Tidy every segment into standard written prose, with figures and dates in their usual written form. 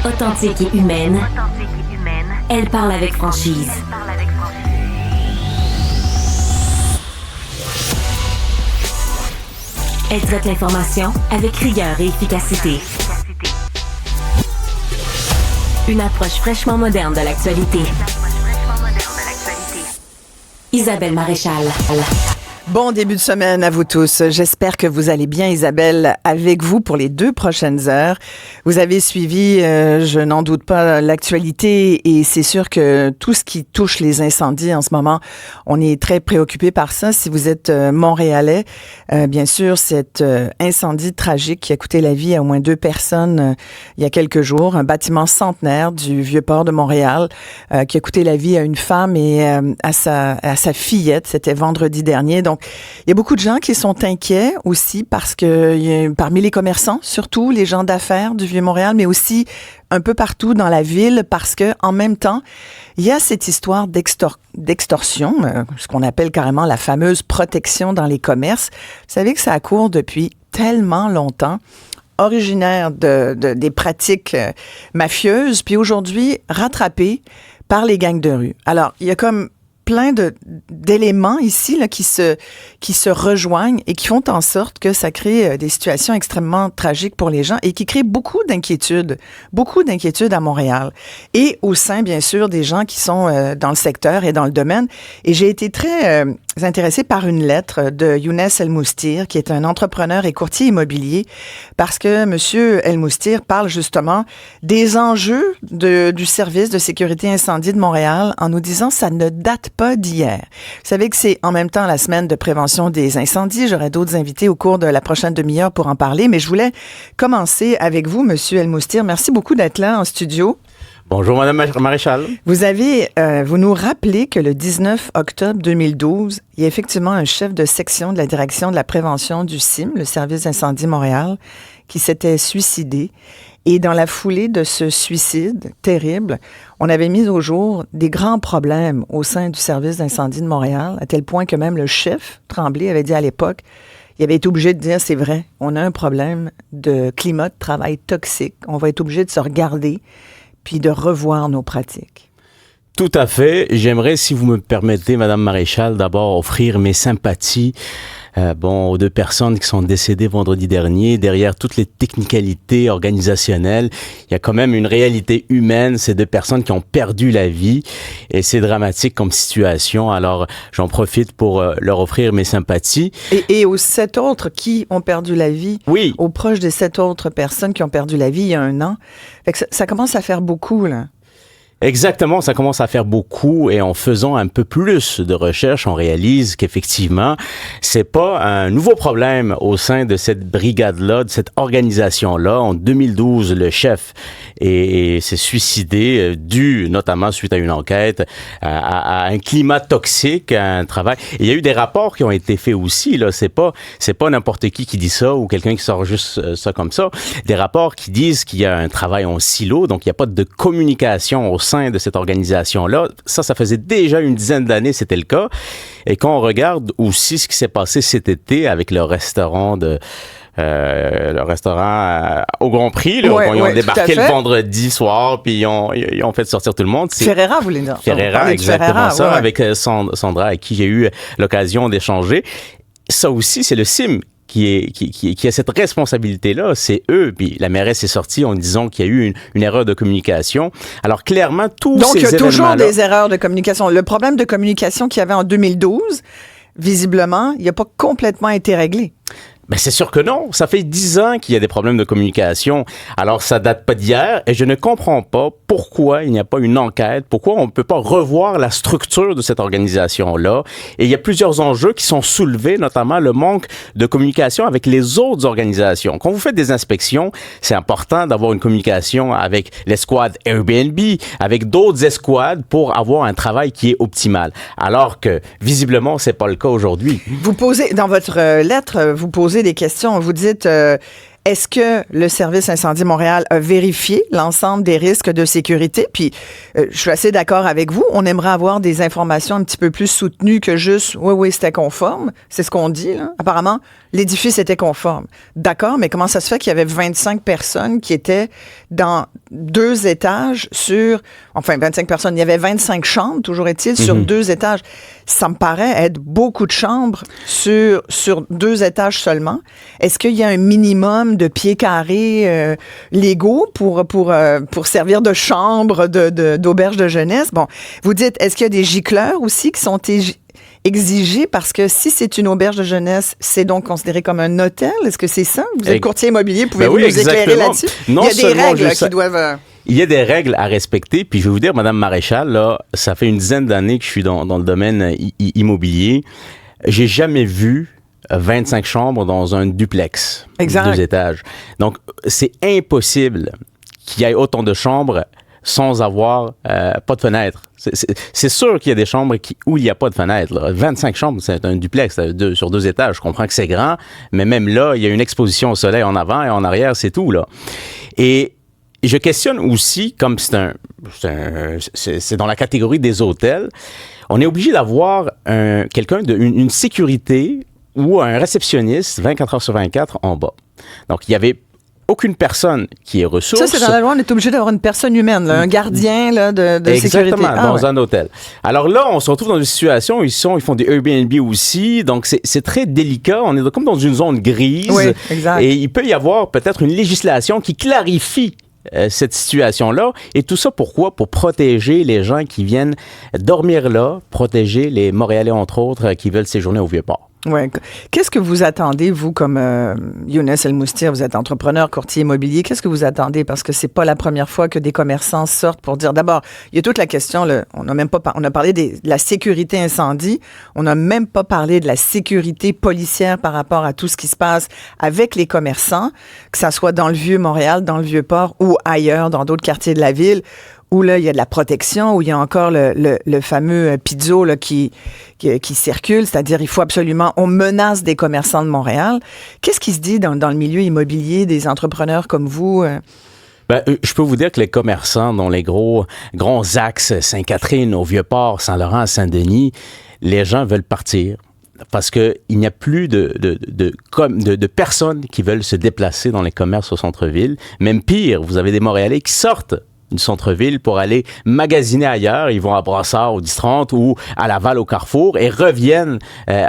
Authentique et humaine, elle parle avec franchise. Elle traite l'information avec rigueur et efficacité. Une approche fraîchement moderne de l'actualité. Isabelle Maréchal. Bon début de semaine à vous tous. J'espère que vous allez bien, Isabelle, avec vous pour les 2 prochaines heures. Vous avez suivi, je n'en doute pas, l'actualité et c'est sûr que tout ce qui touche les incendies en ce moment, on est très préoccupé par ça. Si vous êtes Montréalais, bien sûr, cet incendie tragique qui a coûté la vie à au moins 2 personnes il y a quelques jours, un bâtiment centenaire du Vieux-Port de Montréal qui a coûté la vie à une femme et à sa fillette. C'était vendredi dernier. Donc, il y a beaucoup de gens qui sont inquiets aussi parce que parmi les commerçants, surtout les gens d'affaires du Vieux-Montréal, mais aussi un peu partout dans la ville parce que en même temps, il y a cette histoire d'extorsion, ce qu'on appelle carrément la fameuse protection dans les commerces. Vous savez que ça court depuis tellement longtemps, originaire des pratiques mafieuses, puis aujourd'hui rattrapé par les gangs de rue. Alors, il y a comme plein d'éléments ici là, qui se rejoignent et qui font en sorte que ça crée des situations extrêmement tragiques pour les gens et qui créent beaucoup d'inquiétudes à Montréal et au sein, bien sûr, des gens qui sont dans le secteur et dans le domaine. Et j'ai été très intéressée par une lettre de Younes El-Moustir, qui est un entrepreneur et courtier immobilier, parce que M. El-Moustir parle justement des enjeux du service de sécurité incendie de Montréal en nous disant ça ne date pas d'hier. Vous savez que c'est en même temps la semaine de prévention des incendies. J'aurai d'autres invités au cours de la prochaine demi-heure pour en parler, mais je voulais commencer avec vous, M. El-Moustir. Merci beaucoup d'être là en studio. Bonjour, Madame Maréchal. Vous nous rappelez que le 19 octobre 2012, il y a effectivement un chef de section de la direction de la prévention du CIM, le service d'incendie Montréal, qui s'était suicidé. Et dans la foulée de ce suicide terrible, on avait mis au jour des grands problèmes au sein du service d'incendie de Montréal, à tel point que même le chef, Tremblay, avait dit à l'époque, il avait été obligé de dire, c'est vrai, on a un problème de climat de travail toxique, on va être obligé de se regarder puis de revoir nos pratiques. Tout à fait. J'aimerais, si vous me permettez, Madame Maréchal, d'abord offrir mes sympathies aux 2 personnes qui sont décédées vendredi dernier. Derrière toutes les technicalités organisationnelles, il y a quand même une réalité humaine. Ces 2 personnes qui ont perdu la vie et c'est dramatique comme situation. Alors, j'en profite pour leur offrir mes sympathies. Et aux 7 autres qui ont perdu la vie, oui, aux proches des 7 autres personnes qui ont perdu la vie il y a 1 an. Fait que ça commence à faire beaucoup, là. Exactement, ça commence à faire beaucoup et en faisant un peu plus de recherche, on réalise qu'effectivement, c'est pas un nouveau problème au sein de cette brigade-là, de cette organisation-là. En 2012, le chef s'est suicidé dû notamment suite à une enquête à un climat toxique, à un travail. Et il y a eu des rapports qui ont été faits aussi, là. C'est pas n'importe qui dit ça ou quelqu'un qui sort juste ça comme ça. Des rapports qui disent qu'il y a un travail en silo, donc il n'y a pas de communication au sein de cette organisation-là. Ça faisait déjà une dizaine d'années, c'était le cas. Et quand on regarde aussi ce qui s'est passé cet été avec le restaurant au Grand Prix, là, ils ont débarqué le vendredi soir, puis ils ont fait sortir tout le monde. Ferreira, vous voulez dire. Ferreira, exactement ça, avec Sandra, avec qui j'ai eu l'occasion d'échanger. Ça aussi, c'est le CIM qui a cette responsabilité-là, c'est eux. Puis la mairesse est sortie en disant qu'il y a eu une erreur de communication. Alors clairement, tous ces événements-là... Donc il y a toujours des erreurs de communication. Le problème de communication qu'il y avait en 2012, visiblement, il n'a pas complètement été réglé. Ben c'est sûr que non. Ça fait 10 ans qu'il y a des problèmes de communication. Alors, ça date pas d'hier et je ne comprends pas pourquoi il n'y a pas une enquête, pourquoi on ne peut pas revoir la structure de cette organisation-là. Et il y a plusieurs enjeux qui sont soulevés, notamment le manque de communication avec les autres organisations. Quand vous faites des inspections, c'est important d'avoir une communication avec l'escouade Airbnb, avec d'autres escouades pour avoir un travail qui est optimal. Alors que, visiblement, c'est pas le cas aujourd'hui. Vous posez, dans votre lettre, vous posez des questions. Vous dites, Est-ce que le service Incendie Montréal a vérifié l'ensemble des risques de sécurité? Puis, je suis assez d'accord avec vous. On aimerait avoir des informations un petit peu plus soutenues que juste « oui, c'était conforme ». C'est ce qu'on dit, là. Apparemment, l'édifice était conforme. D'accord, mais comment ça se fait qu'il y avait 25 personnes qui étaient dans 2 étages sur... Enfin, 25 personnes. Il y avait 25 chambres, toujours est-il, sur 2 étages. Ça me paraît être beaucoup de chambres sur 2 étages seulement. Est-ce qu'il y a un minimum de pieds carrés légaux pour servir de chambre d'auberge de jeunesse? Bon, vous dites, est-ce qu'il y a des gicleurs aussi qui sont exigés? Parce que si c'est une auberge de jeunesse, c'est donc considéré comme un hôtel? Est-ce que c'est ça? Vous êtes courtier immobilier, pouvez-vous nous éclairer là-dessus? Non, il y a des règles qui doivent... Il y a des règles à respecter, puis je vais vous dire, Madame Maréchal, là, ça fait une dizaine d'années que je suis dans le domaine immobilier. J'ai jamais vu 25 chambres dans un duplex. Exact. 2 étages. Donc, c'est impossible qu'il y ait autant de chambres sans avoir pas de fenêtre. C'est sûr qu'il y a des chambres où il n'y a pas de fenêtre. Là. 25 chambres, c'est un duplex sur 2 étages. Je comprends que c'est grand, mais même là, il y a une exposition au soleil en avant et en arrière, c'est tout, là. Et je questionne aussi, comme c'est dans la catégorie des hôtels, on est obligé d'avoir une sécurité ou un réceptionniste 24 heures sur 24 en bas. Donc, il y avait aucune personne qui est ressource. Ça, c'est dans la loi, on est obligé d'avoir une personne humaine, là, un gardien là, de sécurité. Exactement, dans un hôtel. Alors là, on se retrouve dans une situation où ils font des Airbnb aussi, donc c'est très délicat. On est comme dans une zone grise. Oui, exact. Et il peut y avoir peut-être une législation qui clarifie cette situation-là. Et tout ça, pourquoi? Pour protéger les gens qui viennent dormir là, protéger les Montréalais, entre autres, qui veulent séjourner au Vieux-Port. Ouais. Qu'est-ce que vous attendez, vous, comme Younes El-Moustir, vous êtes entrepreneur, courtier immobilier, qu'est-ce que vous attendez? Parce que c'est pas la première fois que des commerçants sortent pour dire, d'abord, il y a toute la question, on a parlé de la sécurité incendie, on n'a même pas parlé de la sécurité policière par rapport à tout ce qui se passe avec les commerçants, que ça soit dans le Vieux-Montréal, dans le Vieux-Port ou ailleurs, dans d'autres quartiers de la ville, où là, il y a de la protection, où il y a encore le fameux pizzo là, qui circule, c'est-à-dire il faut absolument, on menace des commerçants de Montréal. Qu'est-ce qui se dit dans le milieu immobilier des entrepreneurs comme vous? Je peux vous dire que les commerçants dans les grands axes, Sainte-Catherine, au Vieux-Port, Saint-Laurent, Saint-Denis, les gens veulent partir. Parce qu'il n'y a plus de personnes qui veulent se déplacer dans les commerces au centre-ville. Même pire, vous avez des Montréalais qui sortent du centre-ville pour aller magasiner ailleurs. Ils vont à Brassard au 10-30 ou à Laval au Carrefour et reviennent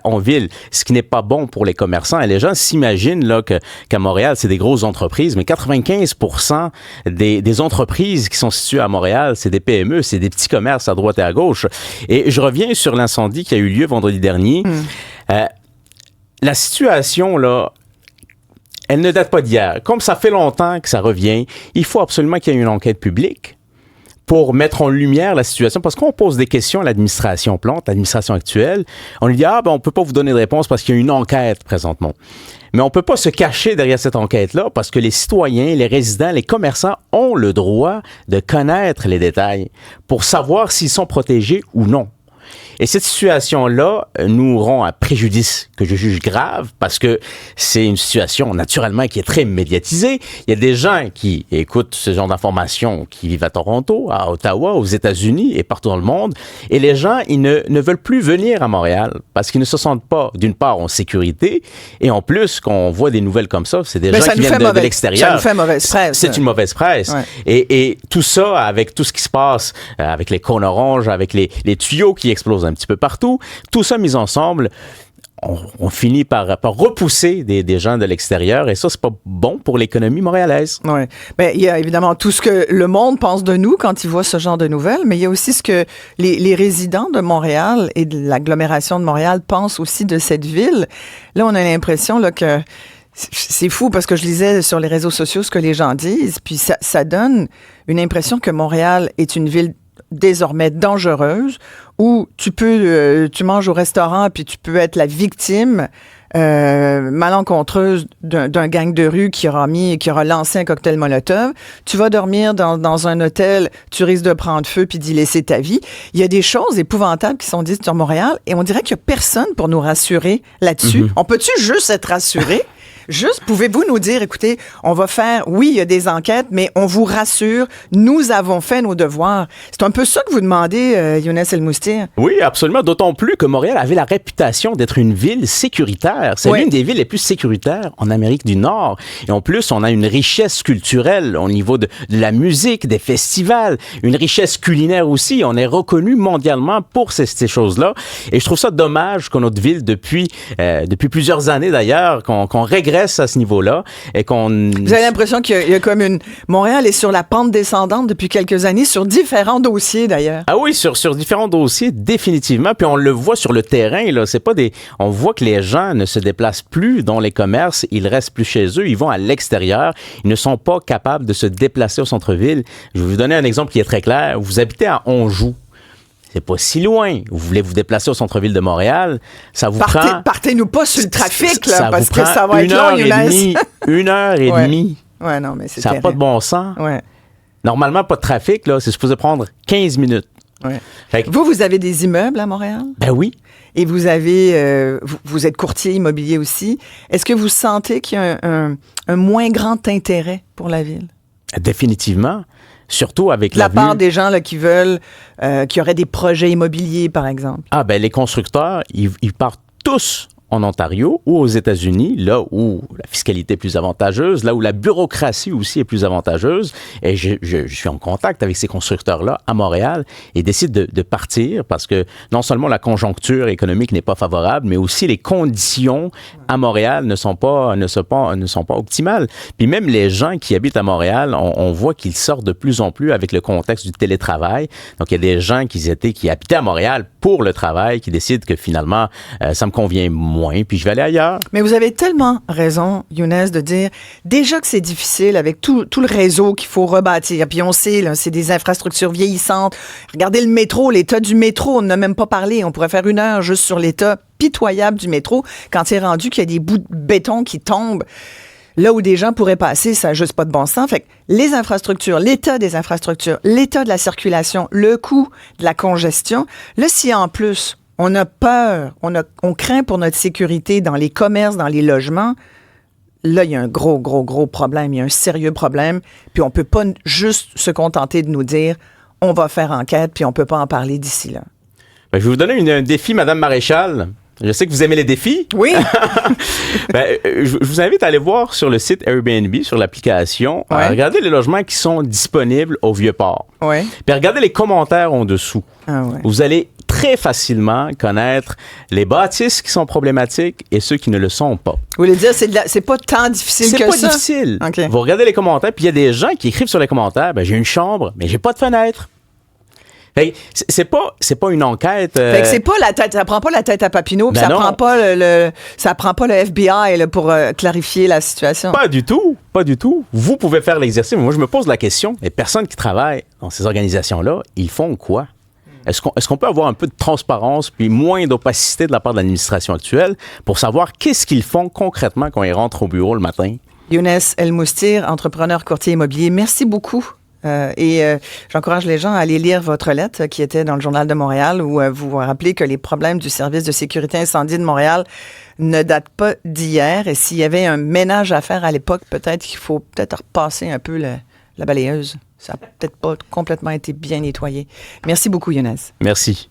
en ville, ce qui n'est pas bon pour les commerçants. Et les gens s'imaginent là qu'à Montréal, c'est des grosses entreprises, mais 95% des entreprises qui sont situées à Montréal, c'est des PME, c'est des petits commerces à droite et à gauche. Et je reviens sur l'incendie qui a eu lieu vendredi dernier. La situation, là, elle ne date pas d'hier. Comme ça fait longtemps que ça revient, il faut absolument qu'il y ait une enquête publique pour mettre en lumière la situation, parce qu'on pose des questions à l'administration Plante, l'administration actuelle. On lui dit, on peut pas vous donner de réponse parce qu'il y a une enquête présentement. Mais on peut pas se cacher derrière cette enquête-là parce que les citoyens, les résidents, les commerçants ont le droit de connaître les détails pour savoir s'ils sont protégés ou non. Et cette situation-là nous rend un préjudice que je juge grave parce que c'est une situation naturellement qui est très médiatisée. Il y a des gens qui écoutent ce genre d'informations qui vivent à Toronto, à Ottawa, aux États-Unis et partout dans le monde. Et les gens, ils ne veulent plus venir à Montréal parce qu'ils ne se sentent pas, d'une part, en sécurité et en plus, quand on voit des nouvelles comme ça, c'est des gens qui viennent de l'extérieur. Ça nous fait mauvaise presse. C'est une mauvaise presse. Ouais. Et tout ça, avec tout ce qui se passe, avec les cônes oranges, avec les tuyaux qui explosent un petit peu partout, tout ça mis ensemble, on finit par repousser des gens de l'extérieur et ça, c'est pas bon pour l'économie montréalaise. Oui. Bien, il y a évidemment tout ce que le monde pense de nous quand il voit ce genre de nouvelles, mais il y a aussi ce que les résidents de Montréal et de l'agglomération de Montréal pensent aussi de cette ville. Là, on a l'impression là, que c'est fou parce que je lisais sur les réseaux sociaux ce que les gens disent, puis ça donne une impression que Montréal est une ville désormais dangereuse, où tu manges au restaurant puis tu peux être la victime malencontreuse d'un gang de rue qui aura lancé un cocktail Molotov. Tu vas dormir dans un hôtel, tu risques de prendre feu puis d'y laisser ta vie. Il y a des choses épouvantables qui sont dites sur Montréal et on dirait qu'il n'y a personne pour nous rassurer là-dessus. On peut-tu juste être rassuré Juste, pouvez-vous nous dire, écoutez, on va faire, oui, il y a des enquêtes, mais on vous rassure, nous avons fait nos devoirs. C'est un peu ça que vous demandez, Younes El-Moustir. Oui, absolument. D'autant plus que Montréal avait la réputation d'être une ville sécuritaire. C'est l'une des villes les plus sécuritaires en Amérique du Nord. Et en plus, on a une richesse culturelle au niveau de la musique, des festivals, une richesse culinaire aussi. On est reconnu mondialement pour ces choses-là. Et je trouve ça dommage que notre ville, depuis plusieurs années d'ailleurs, qu'on régresse à ce niveau-là et qu'on... Vous avez l'impression qu'il y a comme une... Montréal est sur la pente descendante depuis quelques années, sur différents dossiers d'ailleurs. Ah oui, sur différents dossiers, définitivement. Puis on le voit sur le terrain, là. C'est pas des... On voit que les gens ne se déplacent plus dans les commerces, ils restent plus chez eux, ils vont à l'extérieur. Ils ne sont pas capables de se déplacer au centre-ville. Je vais vous donner un exemple qui est très clair. Vous habitez à Onjoux. C'est pas si loin. Vous voulez vous déplacer au centre-ville de Montréal, ça vous prend... Partez-nous pas sur le trafic, là, ça parce que ça va être long, Une heure et demie. Ouais, non, mais c'est ça n'a pas de bon sens. Ouais. Normalement, pas de trafic, là, c'est supposé prendre 15 minutes. Ouais. Vous avez des immeubles à Montréal? Ben oui. Et vous avez, vous êtes courtier immobilier aussi. Est-ce que vous sentez qu'il y a un moins grand intérêt pour la ville? Définitivement. Surtout avec la part des gens là, qui veulent, qui auraient des projets immobiliers, par exemple. Ah, ben les constructeurs, ils partent tous en Ontario ou aux États-Unis, là où la fiscalité est plus avantageuse, là où la bureaucratie aussi est plus avantageuse. Et je suis en contact avec ces constructeurs-là à Montréal et décident de partir parce que non seulement la conjoncture économique n'est pas favorable, mais aussi les conditions à Montréal ne sont pas optimales. Puis même les gens qui habitent à Montréal, on voit qu'ils sortent de plus en plus avec le contexte du télétravail. Donc il y a des gens qui habitaient à Montréal pour le travail, qui décident que finalement, ça me convient moins, puis je vais aller ailleurs. Mais vous avez tellement raison, Younes, de dire déjà que c'est difficile avec tout le réseau qu'il faut rebâtir. Puis on sait, là, c'est des infrastructures vieillissantes. Regardez le métro, l'état du métro, on n'a même pas parlé. On pourrait faire 1 heure juste sur l'état pitoyable du métro quand c'est rendu qu'il y a des bouts de béton qui tombent. Là où des gens pourraient passer, ça n'a juste pas de bon sens. Fait que les infrastructures, l'état des infrastructures, l'état de la circulation, le coût de la congestion, là, si en plus, on a peur, on craint pour notre sécurité dans les commerces, dans les logements, là, il y a un gros problème. Il y a un sérieux problème. Puis on peut pas juste se contenter de nous dire, on va faire enquête, puis on peut pas en parler d'ici là. Ben, je vais vous donner un défi, Madame Maréchal. Je sais que vous aimez les défis. Oui. Je vous invite à aller voir sur le site Airbnb, sur l'application. Ouais. Regardez les logements qui sont disponibles au Vieux-Port. Ouais. Puis regardez les commentaires en dessous. Ah ouais. Vous allez très facilement connaître les bâtisses qui sont problématiques et ceux qui ne le sont pas. Vous voulez dire, c'est pas tant difficile que ça? C'est pas difficile. Okay. Vous regardez les commentaires, puis il y a des gens qui écrivent sur les commentaires, j'ai une chambre, mais j'ai pas de fenêtre. Fait que c'est pas une enquête. Fait que c'est pas la tête, ça prend pas la tête à Papineau, puis ça prend pas le FBI là, pour clarifier la situation. Pas du tout. Vous pouvez faire l'exercice, mais moi je me pose la question, les personnes qui travaillent dans ces organisations-là, ils font quoi? Est-ce qu'on peut avoir un peu de transparence puis moins d'opacité de la part de l'administration actuelle pour savoir qu'est-ce qu'ils font concrètement quand ils rentrent au bureau le matin? Younes El-Moustir, entrepreneur courtier immobilier, merci beaucoup. J'encourage les gens à aller lire votre lettre qui était dans le Journal de Montréal où vous vous rappelez que les problèmes du service de sécurité incendie de Montréal ne datent pas d'hier. Et s'il y avait un ménage à faire à l'époque, peut-être qu'il faut repasser un peu la balayeuse. Ça n'a peut-être pas complètement été bien nettoyé. Merci beaucoup, Younes. Merci.